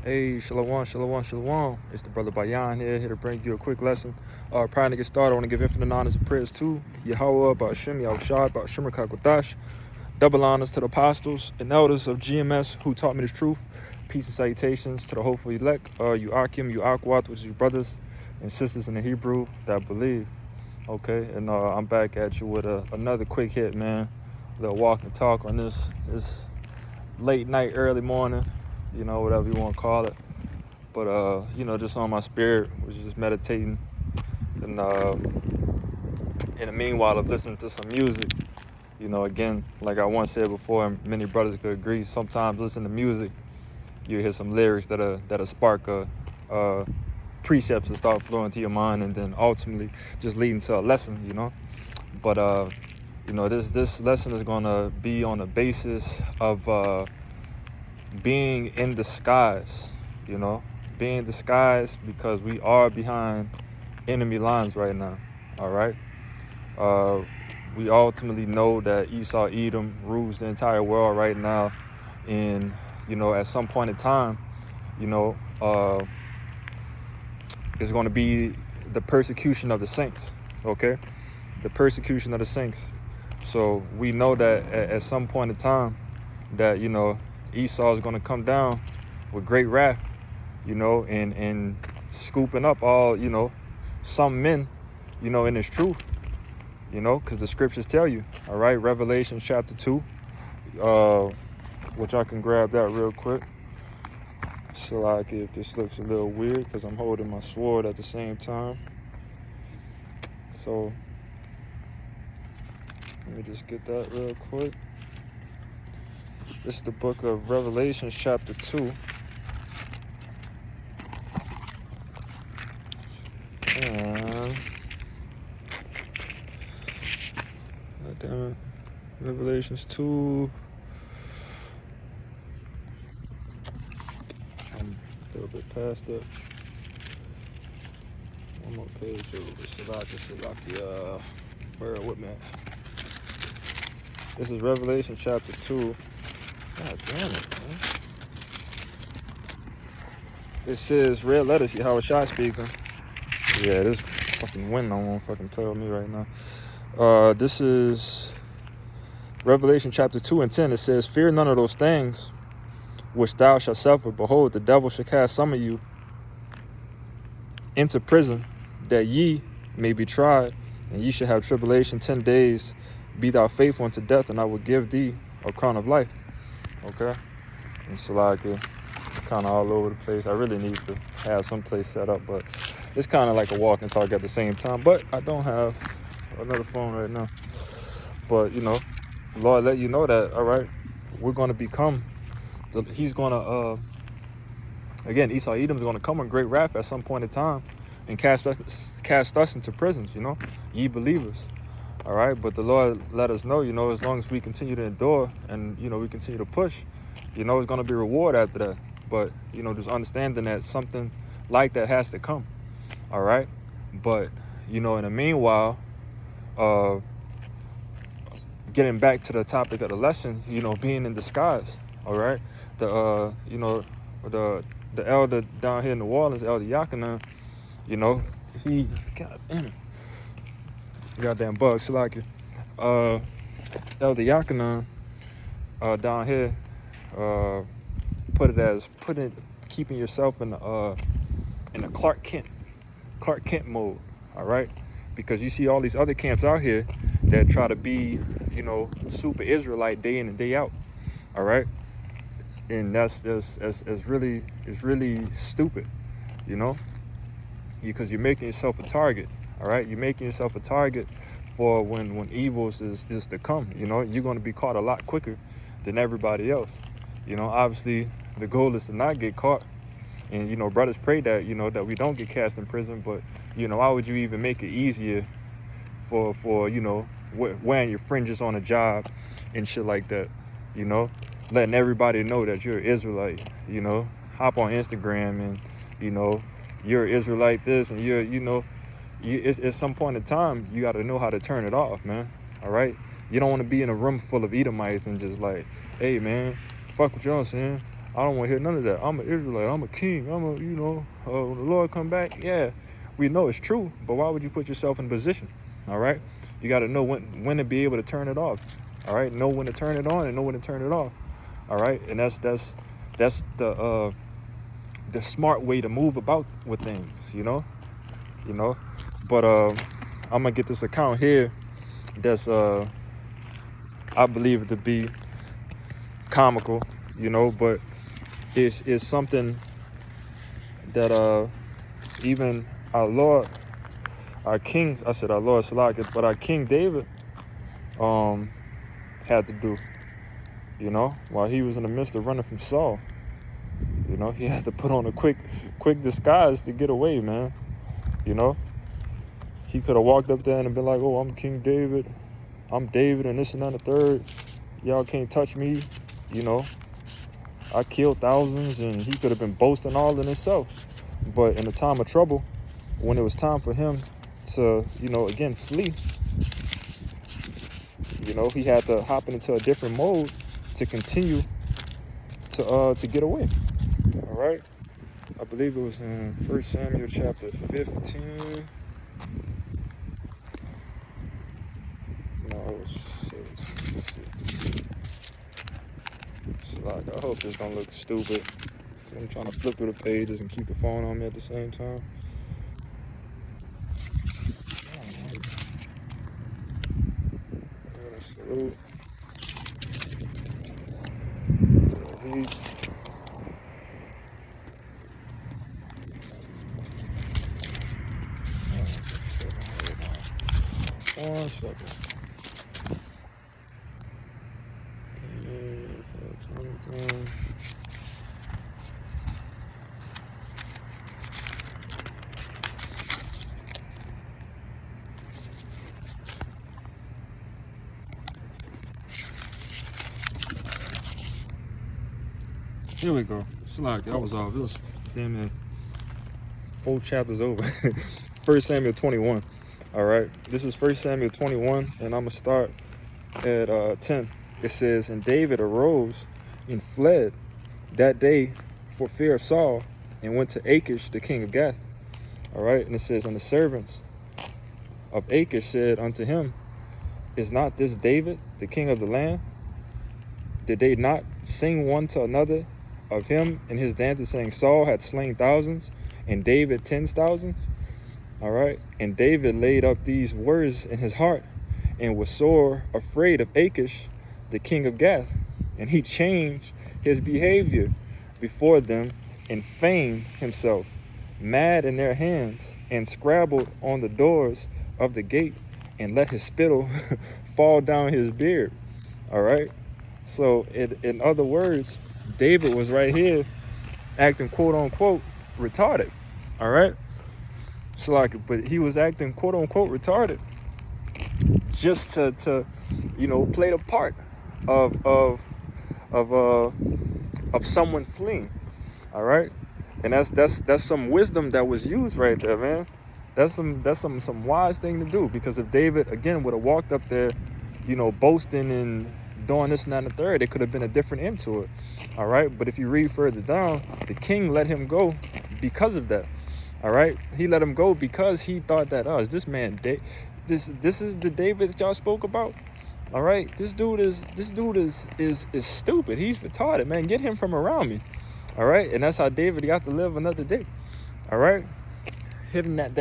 Hey, shalom, shalom, shalom. It's the brother Bayan here to bring you a quick lesson. Prior to get started, I want to give infinite honors and prayers to Yahweh, Ba'ashem, Yahushua, Ba'ashem, Kakwadash. Double honors to the apostles and elders of GMS who taught me the truth. Peace and salutations to the hopeful elect, you Akim, you Akwat, which is your brothers and sisters in the Hebrew that believe. Okay, and I'm back at you with another quick hit, man. A little walk and talk on this late night, early morning, whatever you want to call it. But just on my spirit, was just meditating, and in the meanwhile of listening to some music. Again, like I once said before, and many brothers could agree, sometimes listening to music, you hear some lyrics that'll spark precepts that start flowing to your mind, and then ultimately just leading to a lesson. But this lesson is gonna be on the basis of being in disguise. Being in disguise because we are behind enemy lines right now. All right. We ultimately know that Esau Edom rules the entire world right now, and at some point in time, it's going to be the persecution of the saints. Okay, the persecution of the saints. So we know that at some point in time that Esau is going to come down with great wrath, and scooping up all some men in his truth, because the scriptures tell you. All right, Revelation chapter 2, which I can grab that real quick. So like, if this looks a little weird because I'm holding my sword at the same time. So let me just get that real quick. This is the book of Revelation chapter 2. And God damn it. Revelations 2. I'm a little bit past it. One more page over. Salakia. Bear with me. This is Revelation chapter 2. God damn it, man. It says, red letters, Yahushua speaking. Yeah, this fucking wind don't want to fucking play with me right now. This is Revelation chapter 2 and 10. It says, fear none of those things which thou shalt suffer. Behold, the devil shall cast some of you into prison, that ye may be tried, and ye shall have tribulation 10 days. Be thou faithful unto death, and I will give thee a crown of life. Okay? And so like kind of all over the place. I really need to have some place set up, but it's kind of like a walk and talk at the same time. But I don't have another phone right now. But the Lord let you know that, all right, we're going to become he's going to again, Esau Edom's going to come in great wrath at some point in time and cast us into prisons, ye believers. All right, but the Lord let us know, as long as we continue to endure and we continue to push, it's going to be reward after that. But just understanding that something like that has to come. All right, but in the meanwhile, getting back to the topic of the lesson, being in disguise. All right, the elder down here in New Orleans, Elder Yakanan, he goddamn bug, Salaki. Elder Yakanan down here keeping yourself in the Clark Kent mode. All right, because you see all these other camps out here that try to be super Israelite day in and day out. All right, and that's just it's really stupid, because you're making yourself a target. All right, you're making yourself a target for when evils is to come. You're going to be caught a lot quicker than everybody else. Obviously the goal is to not get caught, and brothers pray that that we don't get cast in prison. But why would you even make it easier for wearing your fringes on a job and shit like that? Letting everybody know that you're an Israelite. Hop on Instagram and you're an Israelite this, and at some point in time you got to know how to turn it off, man. All right, you don't want to be in a room full of Edomites and just like, hey man, fuck what y'all saying, I don't want to hear none of that. I'm an Israelite. I'm a king. When the Lord come back, yeah, we know it's true. But why would you put yourself in position? All right, you got to know when to be able to turn it off. All right, know when to turn it on and know when to turn it off. All right, and that's the smart way to move about with things. But I'm gonna get this account here. That's I believe it to be comical, but it's something that even our Lord, our King, I said our Lord Salakia, but our King David had to do, while he was in the midst of running from Saul. He had to put on a quick disguise to get away, man. He could have walked up there and been like, oh, I'm King David. I'm David and this and that and the third. Y'all can't touch me. I killed thousands, and he could have been boasting all in himself. But in the time of trouble, when it was time for him to, again, flee, he had to hop into a different mode to continue to get away. All right. I believe it was in 1 Samuel chapter 15. No, it was 6. Let's see. So I hope this don't look stupid. I'm trying to flip through the pages and keep the phone on me at the same time. Salute to the Heat. One second. Here we go. It's like that was off. It was damn near 4 chapters over. 1 Samuel 21. All right. This is 1 Samuel 21, and I'm gonna start at 10. It says, and David arose and fled that day for fear of Saul, and went to Achish, the king of Gath. All right. And it says, and the servants of Achish said unto him, is not this David, the king of the land? Did they not sing one to another of him in his dances, saying, Saul had slain thousands, and David 10,000? All right. And David laid up these words in his heart, and was sore afraid of Achish, the king of Gath. And he changed his behavior before them, and feigned himself mad in their hands, and scrabbled on the doors of the gate, and let his spittle fall down his beard. All right. So in other words, David was right here acting quote unquote retarded. All right. So but he was acting quote unquote retarded just to play the part of someone fleeing. All right. And that's some wisdom that was used right there, man. That's some wise thing to do, because if David again would have walked up there, boasting and doing this and that and the third, it could have been a different end to it. All right. But if you read further down, the king let him go because of that. All right. He let him go because he thought that, is this man, this is the David that y'all spoke about? All right. This dude is stupid. He's retarded, man. Get him from around me. All right. And that's how David got to live another day. All right. Hitting that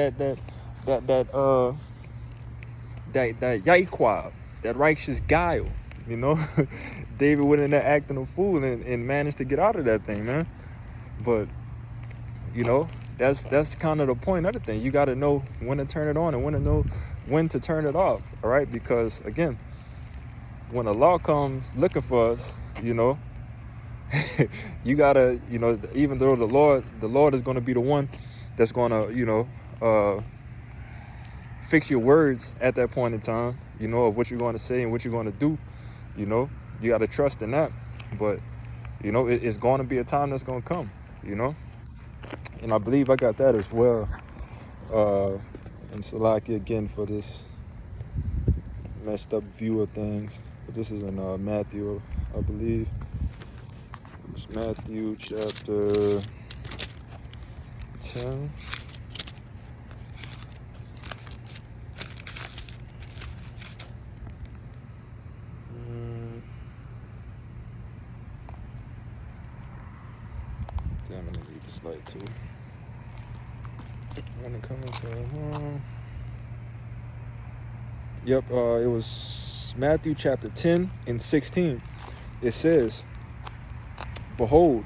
Yaiquab, that righteous guile. David went in there acting a fool and managed to get out of that thing, man. But that's kind of the point of the thing. You got to know when to turn it on and when to turn it off. All right. Because again, when the law comes looking for us, you gotta, even though the Lord is going to be the one that's going to, fix your words at that point in time, of what you're going to say and what you're going to do. You got to trust in that. But, it's going to be a time that's going to come, And I believe I got that as well. And Salaki again for this messed up view of things. But this is in Matthew, I believe. It's Matthew chapter 10. Damn, I'm gonna need this light too. When it comes to Yep, it was Matthew chapter 10 and 16. It says, "Behold,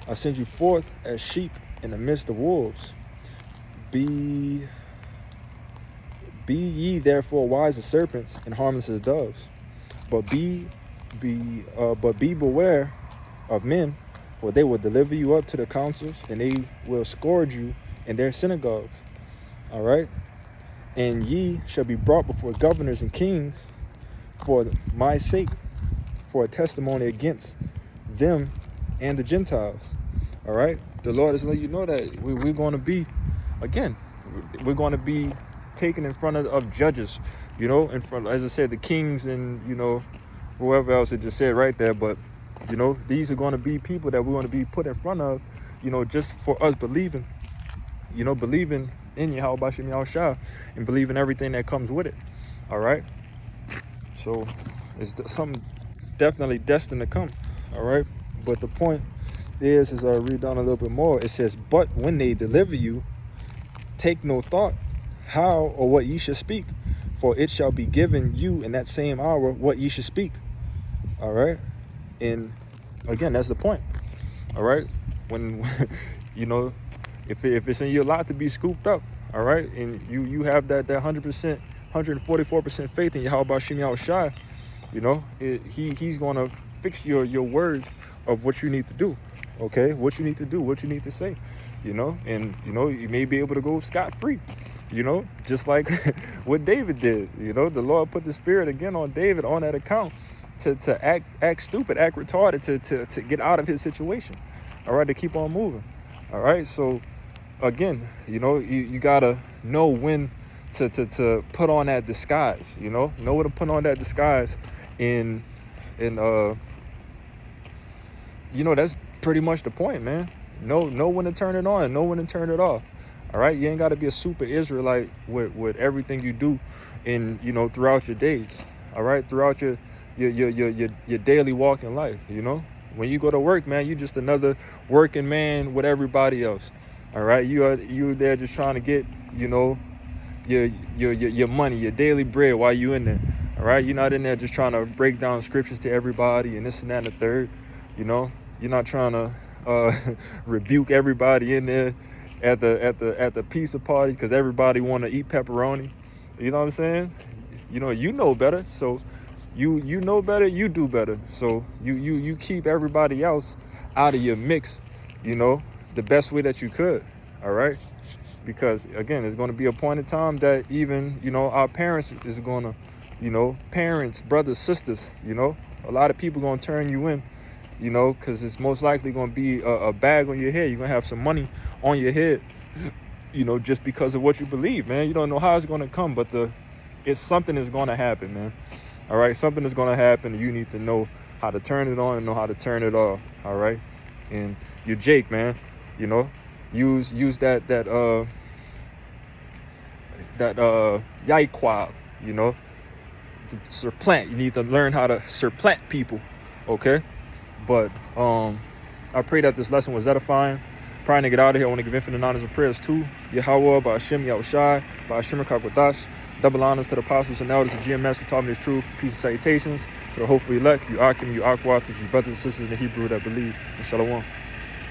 I send you forth as sheep in the midst of wolves. Be ye therefore wise as serpents and harmless as doves. But be beware of men, for they will deliver you up to the councils, and they will scourge you in their synagogues. All right. And ye shall be brought before governors and kings for my sake, for a testimony against them and the Gentiles." All right. The Lord is letting you know that we're going to be, again, we're going to be taken in front of judges, you know, in front, as I said, the kings and, you know, whoever else it just said right there. But, you know, these are going to be people that we're going to be put in front of, you know, just for us believing, you know, believing in Yahweh B'Shem Yahushua and believing everything that comes with it. All right. So it's something definitely destined to come. All right. But the point is, as I read down a little bit more, it says, "But when they deliver you, take no thought how or what ye should speak, for it shall be given you in that same hour what ye should speak." All right. And again, that's the point. All right. When, you know, if it's in your lot to be scooped up, all right, and you have that 100%, 144% faith in Yahweh B'Shem Yahushua, you know, he's going to fix your words of what you need to do. Okay, what you need to do, what you need to say, you know, and, you know, you may be able to go scot-free, you know, just like what David did. You know, the Lord put the spirit again on David on that account to act stupid, act retarded, to get out of his situation. All right, to keep on moving. All right, so again, you know, you gotta know when to put on that disguise. You know when to put on that disguise, and you know, that's pretty much the point, man. Know when to turn it on and know when to turn it off. All right, you ain't got to be a super Israelite with everything you do in, you know, throughout your days. All right, throughout your daily walk in life. You know, when you go to work, man, you just another working man with everybody else. All right, you there just trying to get, you know, your money, your daily bread while you in there. All right, you're not in there just trying to break down scriptures to everybody and this and that and the third. You know, you're not trying to rebuke everybody in there at the pizza party because everybody want to eat pepperoni. You know what I'm saying? You know better, so you know better, you do better. So you keep everybody else out of your mix, you know, the best way that you could. All right, because again, there's going to be a point in time that even, you know, our parents is going to, you know, parents, brothers, sisters, you know, a lot of people going to turn you in, you know, because it's most likely going to be a bag on your head. You're going to have some money on your head, you know, just because of what you believe, man. You don't know how it's going to come, but it's something that's going to happen, man. All right, something is going to happen. You need to know how to turn it on and know how to turn it off. All right, and you're Jake, man. You know, use that Yahweh, you know, to supplant. You need to learn how to supplant people. Okay, but I pray that this lesson was edifying. Praying to get out of here, I want to give infinite honors and prayers to Yahweh, B'Shem Yahushua, B'Shem Kakwadash. Double honors to the apostles and elders of GMS who taught me this truth. Peace and salutations to the hopeful elect, you Akim, you Akwat, which is brothers and sisters in the Hebrew that believe. And Shalom.